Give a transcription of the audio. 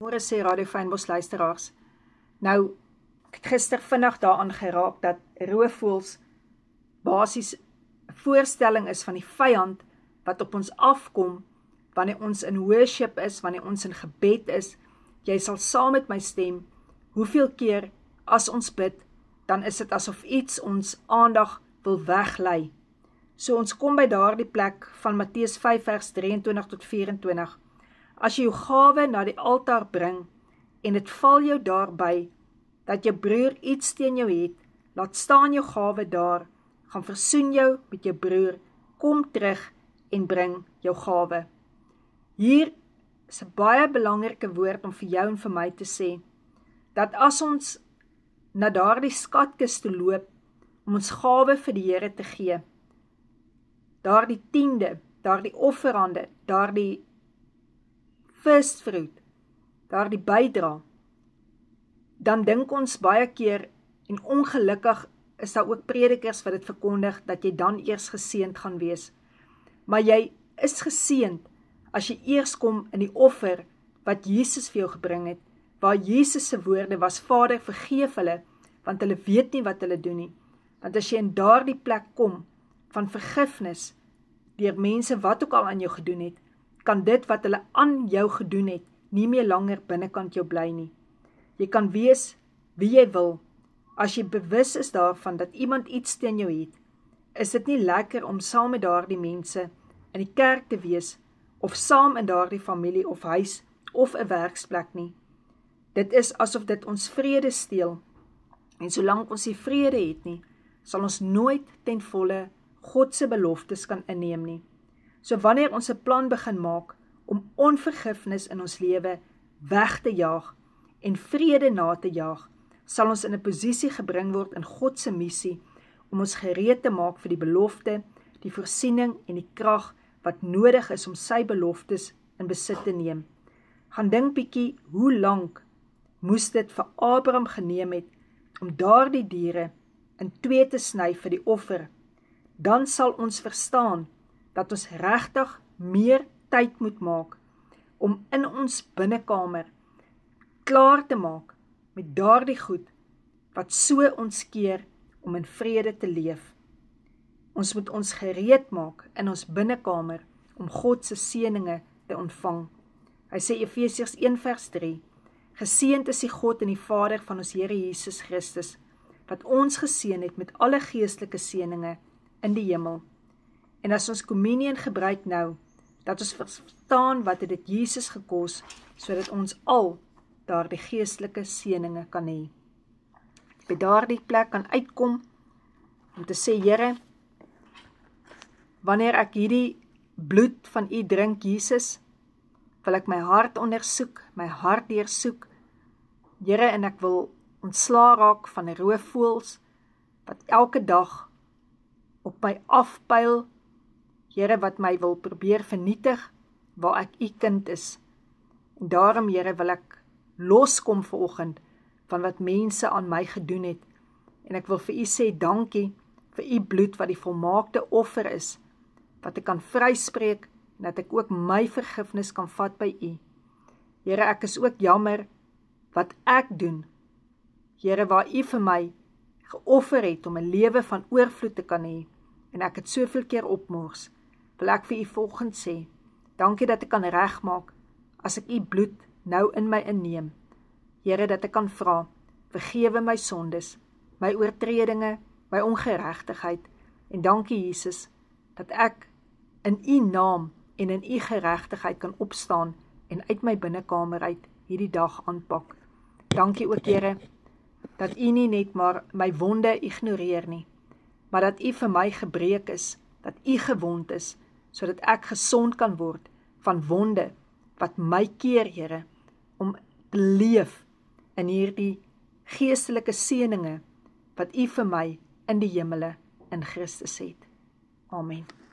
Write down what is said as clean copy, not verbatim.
Môre sê Radio Fynbos luisteraars. Nou, ek het gister vinnig daaraan geraak dat roofvoëls basies 'n voorstelling is van die vyand wat op ons afkom wanneer ons in worship is, wanneer ons in gebed is. Jy sal saam met my stem, hoeveel keer as ons bid, dan is dit asof iets ons aandag wil weglei. So ons kom by daardie plek van Matteus 5 vers 23 tot 24. As jy jou gawe na die altaar bring en dit val jou daarby dat jou broer iets teen jou het, laat staan jou gawe daar, gaan versoen jou met jou broer, kom terug en bring jou gawe. Hier is 'n baie belangrike woord om vir jou en vir my te sê, dat as ons na daardie skatkis toe loop, om ons gawe vir die Here te gee, daardie tiende, daardie offerande, daardie first fruit, daardie bydra, dan dink ons baie keer, en ongelukkig is daar ook predikers wat dit verkondig, dat jy dan eers geseënd gaan wees. Maar jy is geseënd as jy eers kom in die offer wat Jesus vir jou gebring het, waar Jesus se woorde was, Vader, vergeef hulle, want hulle weet nie wat hulle doen nie. Want as jy in daardie plek kom van vergifnis deur mense wat ook al aan jou gedoen het, kan dit wat hulle aan jou gedoen het nie meer langer binnekant jou bly nie. Jy kan wees wie jy wil. As jy bewus is daarvan dat iemand iets teen jou het, is dit nie lekker om saam met daardie mense in die kerk te wees, of saam in daardie familie of huis of 'n werksplek nie. Dit is asof dit ons vrede steel, en solank ons die vrede het nie, sal ons nooit ten volle God se beloftes kan inneem nie. So wanneer ons 'n plan begin maak om onvergifnis in ons lewe weg te jaag en vrede na te jaag, sal ons in 'n posisie gebring word in God se missie om ons gereed te maak vir die belofte, die voorsiening en die krag wat nodig is om sy beloftes in besit te neem. Gaan dink bietjie hoe lank moes dit vir Abraham geneem het om daardie diere in twee te sny vir die offer. Dan sal ons verstaan dat ons regtig meer tyd moet maak om in ons binnekamer klaar te maak met daardie goed wat so ons keer om in vrede te leef. Ons moet ons gereed maak in ons binnekamer om God se seëninge te ontvang. Hy sê Efesiërs 1 vers 3, geseënd is die God en die Vader van ons Here Jesus Christus, wat ons geseën het met alle geestelike seëninge in die hemel. En as ons kommunion gebruik nou, dat ons verstaan wat het dit Jesus gekos, sodat ons al daardie geestelike seëninge kan hê. By daardie plek kan uitkom om te sê, Here, wanneer ek hierdie bloed van U drink, Jesus, wil ek my hart ondersoek, my hart deursoek, Here, en ek wil ontslaa raak van roofvoëls, wat elke dag op my afpyl, Here, wat my wil probeer vernietig, waar ek U kind is. En daarom, Here, wil ek loskom vanoggend van wat mense aan my gedoen het. En ek wil vir U sê dankie vir U bloed wat die volmaakte offer is, wat ek kan vryspreek en dat ek ook my vergifnis kan vat by U. Here, ek is ook jammer wat ek doen. Here, waar U vir my geoffer het om 'n lewe van oorvloed te kan hê en ek het soveel keer opmors, wil ek vir U volgend sê, dankie dat ek kan regmaak as ek U bloed nou in my inneem. Here, dat ek kan vra, vergewe my sondes, my oortredinge, my ongeregtigheid, en dankie Jesus, dat ek in U naam en in U geregtigheid kan opstaan en uit my binnekamer uit hierdie dag aanpak. Dankie ook, Here, dat U nie net maar my wonde ignoreer nie, maar dat U vir my gebreek is, dat U gewond is, sodat ek gesond kan word van wonde wat my keer, Here, om te leef in hierdie geestelike seëninge wat U vir my in die hemele in Christus het. Amen.